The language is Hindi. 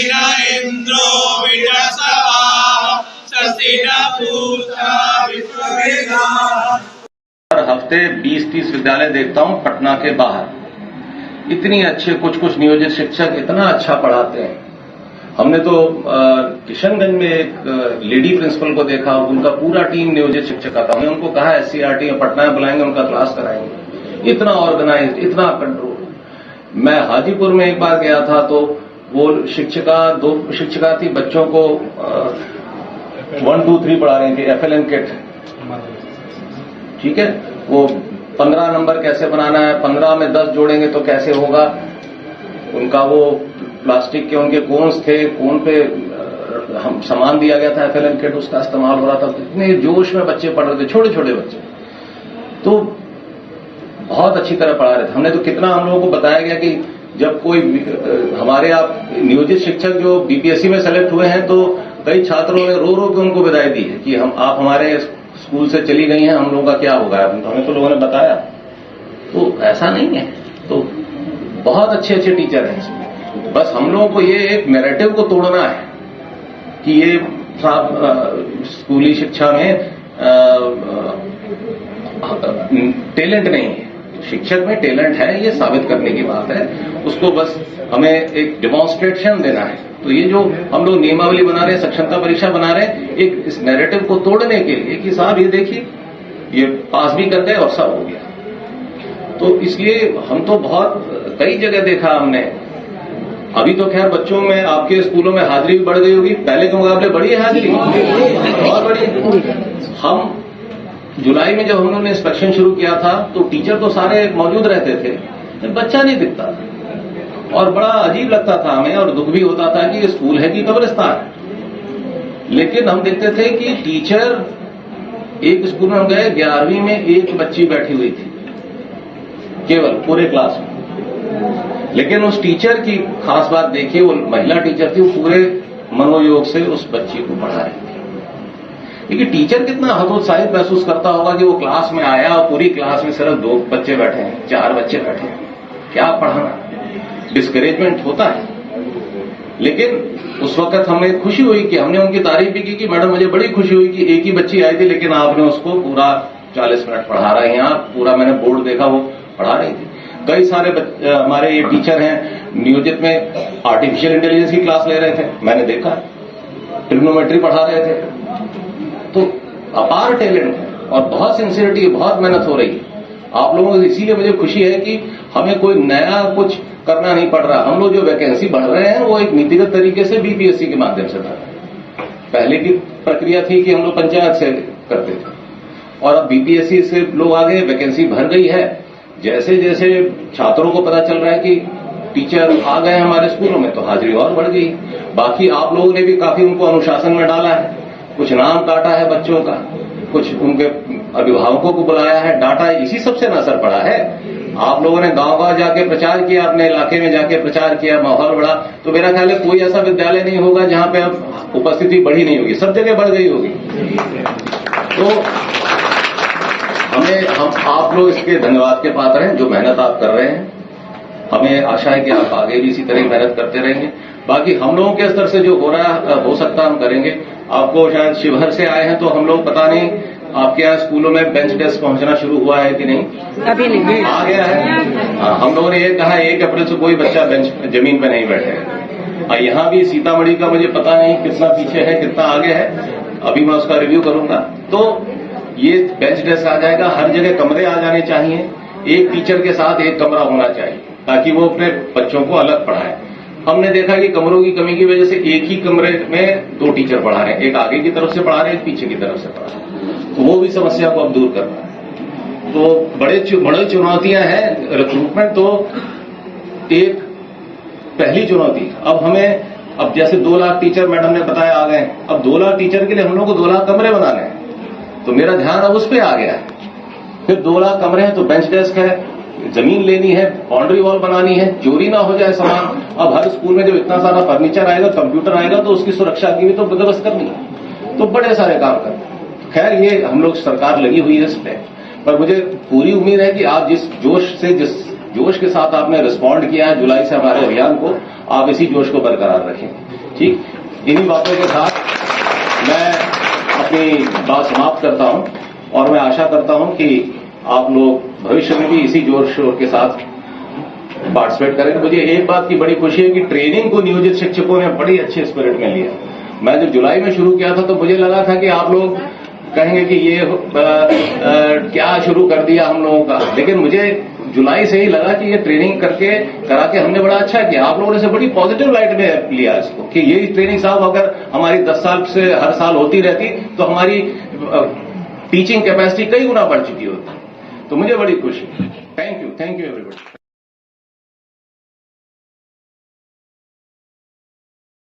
न इंद्रो विजसवा शशि न पूषा विश्ववेदाः। हर हफ्ते 20-30 विद्यालय देखता हूं पटना के बाहर। इतनी अच्छे कुछ नियोजित शिक्षक इतना अच्छा पढ़ाते हैं। हमने तो किशनगंज में एक लेडी प्रिंसिपल को देखा, उनका पूरा टीम नियोजित शिक्षक आता। हमने उनको कहा SCRT में पटना में बुलाएंगे, उनका क्लास कराएंगे। इतना ऑर्गेनाइज, इतना कंट्रोल। मैं हाजीपुर में एक बार गया था तो वो दो शिक्षिका थी, बच्चों को 1 2 3 पढ़ा रही थी, FLN किट। ठीक है, वो 15 नंबर कैसे बनाना है, 15 में 10 जोड़ेंगे तो कैसे होगा। उनका वो प्लास्टिक के उनके कोन्स थे, कोन पे हम सामान दिया गया था FLN किट, उसका इस्तेमाल हो रहा था। इतने जोश में बच्चे पढ़ रहे थे, छोटे छोटे बच्चे, तो बहुत अच्छी तरह पढ़ा रहे थे। हमने तो कितना हम लोगों को बताया गया कि जब कोई हमारे आप नियोजित शिक्षक जो BPSC में सेलेक्ट हुए हैं तो कई छात्रों ने रो रो के उनको विदाई दी है कि आप हमारे स्कूल से चली गई हैं, हम लोगों का क्या होगा। हमें तो लोगों ने बताया, तो ऐसा नहीं है। तो बहुत अच्छे टीचर हैं इसमें। बस हम लोगों को ये एक नैरेटिव को तोड़ना है कि ये स्कूली शिक्षा में टैलेंट नहीं है। शिक्षक में टैलेंट है, ये साबित करने की बात है। उसको बस हमें एक डेमोन्स्ट्रेशन देना है। तो ये जो हम लोग नियमावली बना रहे हैं, सक्षमता परीक्षा बना रहे हैं, एक इस नैरेटिव को तोड़ने के लिए कि साहब ये देखिए, ये पास भी कर गए और सब हो गया। तो इसलिए हम तो बहुत कई जगह देखा हमने। अभी तो खैर बच्चों में आपके स्कूलों में हाजिरी भी बढ़ गई होगी, पहले के मुकाबले बढ़ी है हाजिरी, बहुत बढ़ी। हम जुलाई में जब हम लोगों ने इंस्पेक्शन शुरू किया था तो टीचर तो सारे मौजूद रहते थे, बच्चा नहीं दिखता था और बड़ा अजीब लगता था हमें और दुख भी होता था कि ये स्कूल है कि कब्रिस्तान। लेकिन हम देखते थे कि टीचर, एक स्कूल में हम गए, 11वीं में एक बच्ची बैठी हुई थी केवल पूरे क्लास में। लेकिन उस टीचर की खास बात देखिए, वो महिला टीचर थी, वो पूरे मनोयोग से उस बच्ची को पढ़ा रही थी। क्योंकि टीचर कितना हतोत्साहित महसूस करता होगा कि वो क्लास में आया और पूरी क्लास में सिर्फ 2 बच्चे बैठे हैं, 4 बच्चे बैठे हैं, क्या पढ़ाना। डिस्करेजमेंट होता है। लेकिन उस वक्त हमें खुशी हुई कि हमने उनकी तारीफ भी की कि मैडम मुझे बड़ी खुशी हुई कि एक ही बच्ची आई थी लेकिन आपने उसको पूरा 40 मिनट पढ़ा रहे हैं। आप पूरा, मैंने बोर्ड देखा, वो पढ़ा रही थी। कई सारे हमारे ये टीचर हैं नियोजित में आर्टिफिशियल इंटेलिजेंस की क्लास ले रहे थे, मैंने देखा, ट्रिग्नोमेट्री पढ़ा रहे थे। तो अपार टैलेंट है और बहुत सिंसियरिटी, बहुत मेहनत हो रही है आप लोगों को। इसीलिए मुझे खुशी है कि हमें कोई नया कुछ करना नहीं पड़ रहा। हम लोग जो वैकेंसी बढ़ रहे हैं वो एक नीतिगत तरीके से BPSC के माध्यम से बढ़ रहे हैं। पहले की प्रक्रिया थी कि हम लोग पंचायत से करते थे और अब BPSC से लोग आगे, वैकेंसी भर गई है। जैसे जैसे छात्रों को पता चल रहा है कि टीचर आ गए हमारे स्कूलों में तो हाजिरी और बढ़ गई। बाकी आप लोगों ने भी काफी उनको अनुशासन में डाला है, कुछ नाम काटा है बच्चों का, कुछ उनके अभिभावकों को बुलाया है, डाटा, इसी सबसे न असर पड़ा है। आप लोगों ने गांव-गांव जाके प्रचार किया, अपने इलाके में जाके प्रचार किया, माहौल बढ़ा। तो मेरा ख्याल है कोई ऐसा विद्यालय नहीं होगा जहां पे अब उपस्थिति बढ़ी नहीं होगी, सब जगह बढ़ गई होगी। तो हम आप लोग इसके धन्यवाद के पात्र हैं, जो मेहनत आप कर रहे हैं। हमें आशा है कि आप आगे भी इसी तरह मेहनत करते रहेंगे। बाकी हम लोगों के स्तर से जो हो रहा है, हो सकता है हम करेंगे। आपको शायद शिवहर से आए हैं तो हम लोग, पता नहीं आपके यहाँ स्कूलों में बेंच डेस्क पहुंचना शुरू हुआ है कि नहीं? अभी नहीं आ गया है। हाँ, हम लोगों ने ये कहा 1 अप्रैल से कोई बच्चा जमीन पे नहीं बैठेगा। यहाँ भी सीतामढ़ी का मुझे पता नहीं कितना पीछे है, कितना आगे है, अभी मैं उसका रिव्यू करूंगा। तो ये बेंच डेस्क आ जाएगा, हर जगह कमरे आ जाने चाहिए, एक टीचर के साथ एक कमरा होना चाहिए ताकि वो अपने बच्चों को अलग पढ़ाए। हमने देखा कि कमरों की कमी की वजह से एक ही कमरे में 2 टीचर पढ़ा रहे हैं, एक आगे की तरफ से पढ़ा रहे हैं, एक पीछे की तरफ से पढ़ा रहे हैं। तो वो भी समस्या को अब दूर करना है। तो बड़ी चुनौतियां हैं। रिक्रूटमेंट तो एक पहली चुनौती। अब जैसे 2 लाख टीचर मैडम ने बताया आ गए, अब 2 लाख टीचर के लिए हम लोग को 2 लाख कमरे बनाने हैं। तो मेरा ध्यान अब उस पर आ गया है। फिर 2 लाख कमरे हैं तो बेंच डेस्क है, जमीन लेनी है, बाउंड्री वॉल बनानी है, चोरी ना हो जाए सामान। अब हर स्कूल में जब इतना सारा फर्नीचर आएगा, कंप्यूटर आएगा, तो उसकी सुरक्षा की भी तो बंदोबस्त करनी है। तो बड़े सारे काम करते हैं। खैर, ये हम लोग, सरकार लगी हुई है इस पर मुझे पूरी उम्मीद है कि आप जिस जोश के साथ आपने रिस्पॉन्ड किया है जुलाई से हमारे अभियान को, आप इसी जोश को बरकरार रखें। ठीक, इन्हीं बातों के साथ मैं अपनी बात समाप्त करता हूं और मैं आशा करता हूं कि आप लोग भविष्य में भी इसी जोर शोर के साथ पार्टिसिपेट करें। मुझे एक बात की बड़ी खुशी है कि ट्रेनिंग को नियोजित शिक्षकों ने बड़ी अच्छे स्पिरिट में लिया। मैं जब जुलाई में शुरू किया था तो मुझे लगा था कि आप लोग कहेंगे कि ये क्या शुरू कर दिया हम लोगों का, लेकिन मुझे जुलाई से ही लगा कि ये ट्रेनिंग करा के हमने बड़ा अच्छा किया। आप लोगों ने से बड़ी पॉजिटिव लाइट में लिया इसको कि ये ट्रेनिंग साहब अगर हमारी 10 साल से हर साल होती रहती तो हमारी टीचिंग कैपेसिटी कई गुना बढ़ चुकी होती। तो मुझे बड़ी खुशी। Thank you everybody.